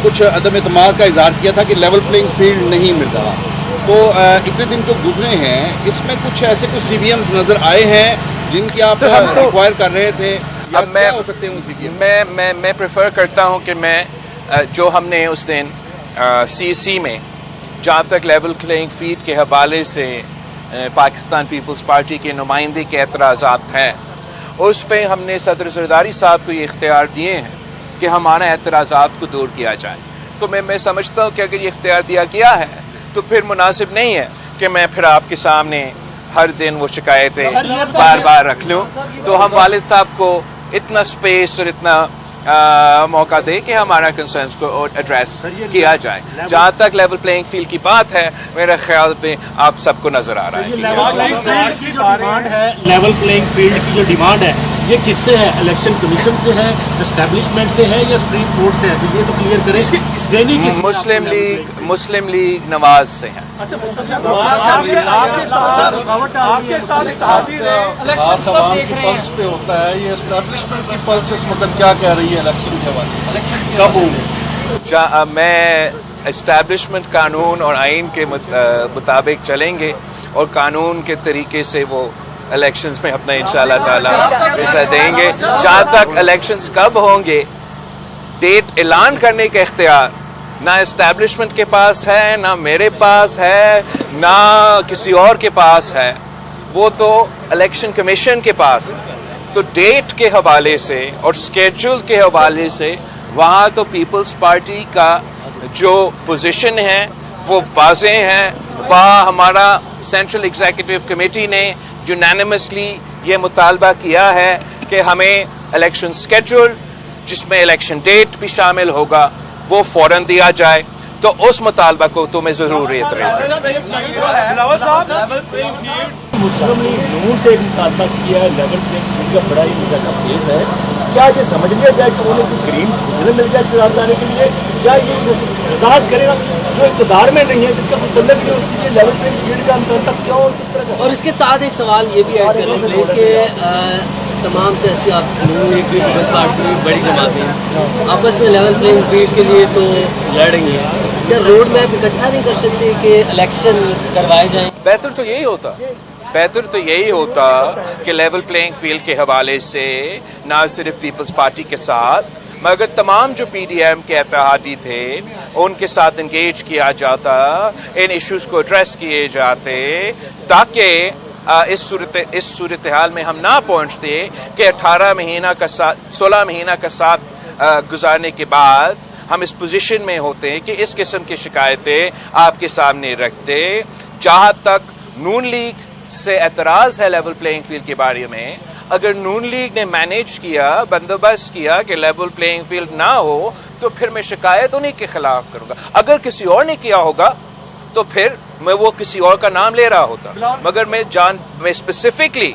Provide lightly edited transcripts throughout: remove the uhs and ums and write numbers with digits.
کچھ عدم اعتماد کا اظہار کیا تھا کہ لیول پلینگ فیلڈ نہیں مل رہا. تو اتنے دن جو گزرے ہیں اس میں کچھ ایسے کچھ سی بی ایمز نظر آئے ہیں جن کی آپ ریکوائر کر رہے تھے؟ اب میں ہو سکتے ہیں وہ سی بی ایم؟ میں پریفر کرتا ہوں کہ میں جو ہم نے اس دن سی سی میں جہاں تک لیول پلینگ فیلڈ کے حوالے سے پاکستان پیپلز پارٹی کے نمائندے کے اعتراضات ہیں، اس پہ ہم نے صدر زرداری صاحب کو یہ اختیار دیے ہیں کہ ہمارے اعتراضات کو دور کیا جائے. تو میں سمجھتا ہوں کہ اگر یہ اختیار دیا گیا ہے تو پھر مناسب نہیں ہے کہ میں پھر آپ کے سامنے ہر دن وہ شکایتیں بار بار رکھ لوں. تو ہم والد صاحب کو اتنا سپیس اور اتنا موقع دے کہ ہمارا کنسرنس کو ایڈریس کیا جائے. جہاں تک لیول پلینگ فیلڈ کی بات ہے میرے خیال میں آپ سب کو نظر آ رہا ہے. لیول پلینگ فیلڈ کی جو ڈیمانڈ ہے یہ کس سے ہے؟ الیکشن کمیشن سے ہے، اسٹیبلشمنٹ سے ہے یا سپریم کورٹ سے ہے؟ یہ تو کلیئر کریں. مسلم لیگ نواز سے ہے. پلس پہ ہوتا ہے یہ اسٹیبلشمنٹ کی پلس اس وقت کیا کہہ رہی ہے الیکشن کے حوالے سے؟ کب ہوں گے؟ میں اسٹیبلشمنٹ قانون اور آئین کے مطابق چلیں گے اور قانون کے طریقے سے وہ الیکشنز میں اپنا انشاءاللہ تعالیٰ حصہ دیں گے. جہاں تک الیکشنز کب ہوں گے ڈیٹ اعلان کرنے کا اختیار نہ اسٹیبلشمنٹ کے پاس ہے، نہ میرے پاس ہے، نہ کسی اور کے پاس ہے، وہ تو الیکشن کمیشن کے پاس ہے. تو ڈیٹ کے حوالے سے اور اسکیڈول کے حوالے سے وہاں تو پیپلز پارٹی کا جو پوزیشن ہے وہ واضح ہے. وہاں ہمارا سینٹرل ایگزیکٹو کمیٹی نے یونینیمسلی یہ مطالبہ کیا ہے کہ ہمیں الیکشن اسکیڈول جس میں الیکشن ڈیٹ بھی شامل ہوگا وہ فوراً دیا جائے. تو اس مطالبہ کو تو میں ضرور ریت رہا ہوں. مسلم لیگ نون سے ایک مطالبہ کیا ہے، لیول پلینگ فیلڈ کا بڑا ہی مذاکرہ کیس ہے. کیا یہ سمجھ لیا جائے کہ انہیں کوئی گرین سگنل مل جائے اقتدار لانے کے لیے؟ کیا یہ وضاحت کرے گا جو اقتدار میں نہیں ہے جس کا مطلب نہیں اسی لیے لیول پلینگ فیلڈ کا مطالبہ کیوں اور کس طرح کا؟ اور اس کے ساتھ ایک سوال یہ بھی ایڈ کرنے پلیز کہ تمام سیاسی پیپلز پارٹی بڑی جماعتیں آپس میں لیول پلینگ فیلڈ کے لیے تو لڑ رہی ہیں، کیا روڈ میپ اکٹھا نہیں کر سکتے کہ الیکشن کروائے جائیں؟ بہتر تو یہی ہوتا کہ لیول پلینگ فیلڈ کے حوالے سے نہ صرف پیپلز پارٹی کے ساتھ مگر تمام جو پی ڈی ایم کے اتحادی تھے ان کے ساتھ انگیج کیا جاتا، ان ایشوز کو ایڈریس کیے جاتے تاکہ اس صورتحال میں ہم نہ پہنچتے کہ 16 مہینہ کا ساتھ گزارنے کے بعد ہم اس پوزیشن میں ہوتے ہیں کہ اس قسم کی شکایتیں آپ کے سامنے رکھتے. جہاں تک نون لیگ سے اعتراض ہے لیول پلینگ فیلڈ کے بارے میں، اگر نون لیگ نے مینیج کیا، بندوبست کیا کہ لیول پلینگ فیلڈ نہ ہو تو پھر میں شکایت انہیں کے خلاف کروں گا. اگر کسی اور نے کیا ہوگا تو پھر میں وہ کسی اور کا نام لے رہا ہوتا، مگر میں اسپیسیفکلی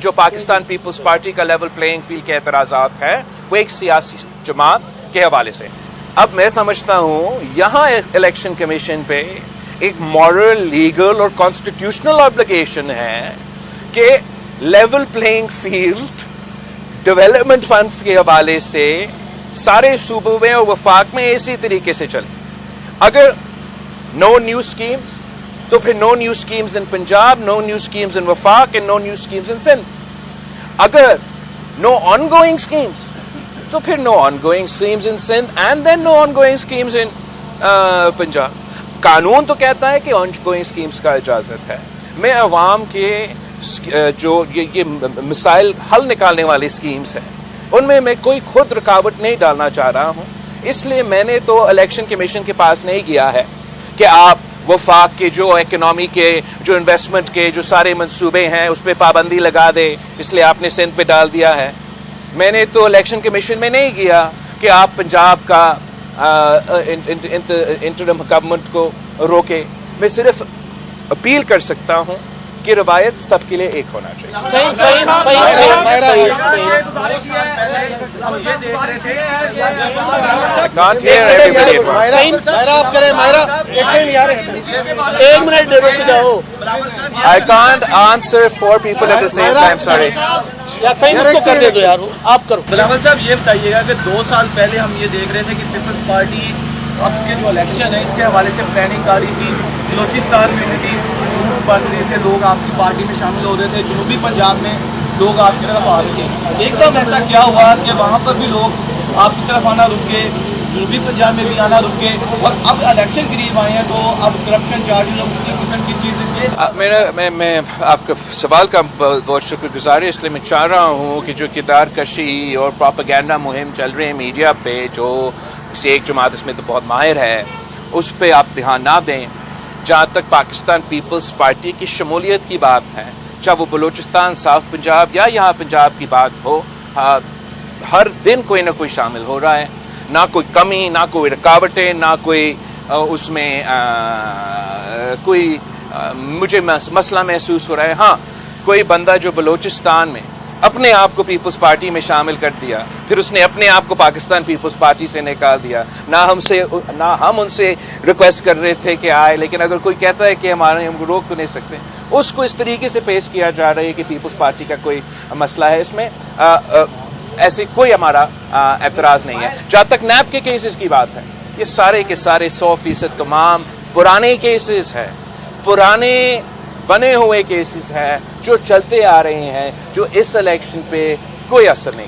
جو پاکستان پیپلز پارٹی کا لیول پلینگ فیلڈ کے اعتراضات ہے وہ ایک سیاسی جماعت کے حوالے سے. اب میں سمجھتا ہوں یہاں الیکشن کمیشن پہ ایک مورل، لیگل اور کانسٹیٹیوشنل آبلیگیشن ہے کہ level playing field development funds کے حوالے سے سارے صوبوں میں اور وفاق میں اسی طریقے سے چلے. اگر نو نیو اسکیمز تو پھر no new schemes in Punjab, no new schemes in وفاق and no new schemes in Sindh. اگر نو آن گوئنگ اسکیمز تو پھر no ongoing schemes in Sindh and then no ongoing schemes in Punjab. قانون تو کہتا ہے کہ آن گوئنگ اسکیمز کا اجازت ہے. میں عوام کے جو یہ مسائل حل نکالنے والی اسکیمز ہیں ان میں کوئی خود رکاوٹ نہیں ڈالنا چاہ رہا ہوں. اس لیے میں نے تو الیکشن کمیشن کے پاس نہیں گیا ہے کہ آپ وفاق کے جو اکنامی کے، جو انویسٹمنٹ کے جو سارے منصوبے ہیں اس پہ پابندی لگا دے، اس لیے آپ نے سندھ پہ ڈال دیا ہے. میں نے تو الیکشن کمیشن میں نہیں گیا کہ آپ پنجاب کا انٹرم گورنمنٹ کو روکے. میں صرف اپیل کر سکتا ہوں کہ کی روایت سب کے لیے ایک ہونا چاہیے. I can't hear everybody at once. ایک منٹ دے دو جاؤ I can't answer 4 people at the same time, sorry. یار فہیم اس کو کر دے دو یار آپ کرو. بلاول صاحب یہ بتائیے گا کہ 2 سال پہلے ہم یہ دیکھ رہے تھے کہ پیپلز پارٹی اب کے جو الیکشن ہے اس کے حوالے سے پلاننگ کر رہی تھی. بلوچستان میں بھی گروپس بن رہے تھے, لوگ آپ کی پارٹی میں شامل ہو رہے تھے, جنوبی پنجاب میں لوگ آپ کی طرف آ رہے تھے. ایک دم ایسا کیا ہوا کہ وہاں پر بھی لوگ آپ کی طرف آنا رک گئے, جنوبی پنجاب میں بھی آنا رک گئے, اور اب الیکشن قریب آئے ہیں تو اب کرپشن چارجز اور مختلف قسم کی چیزیں. میں آپ کا سوال کا بہت شکر گزار ہے, اس لیے میں چاہ رہا ہوں کہ جو کردار کشی اور پروپیگنڈا مہم چل رہے ہیں میڈیا پہ, جو کسی ایک جماعت اس میں تو بہت ماہر ہے, اس پہ آپ دھیان نہ دیں. جہاں تک پاکستان پیپلز پارٹی کی شمولیت کی بات ہے, چاہے وہ بلوچستان, ساؤتھ پنجاب یا یہاں پنجاب کی بات ہو, ہر دن کوئی نہ کوئی شامل ہو رہا ہے. نہ کوئی کمی, نہ کوئی رکاوٹیں, نہ کوئی اس میں کوئی مجھے مسئلہ محسوس ہو رہا ہے. ہاں, کوئی بندہ جو بلوچستان میں اپنے آپ کو پیپلز پارٹی میں شامل کر دیا, پھر اس نے اپنے آپ کو پاکستان پیپلز پارٹی سے نکال دیا. نہ ہم ان سے ریکویسٹ کر رہے تھے کہ آئے, لیکن اگر کوئی کہتا ہے کہ ہم روک تو نہیں سکتے, اس کو اس طریقے سے پیش کیا جا رہا ہے کہ پیپلز پارٹی کا کوئی مسئلہ ہے. اس میں ایسے کوئی ہمارا اعتراض نہیں ہے. جہاں تک نیب کے کیسز کی بات ہے, یہ سارے کے سارے 100% تمام پرانے کیسز ہیں, پرانے بنے ہوئے کیسز ہیں جو چلتے آ رہے ہیں, جو اس الیکشن پہ کوئی اثر نہیں کرتے.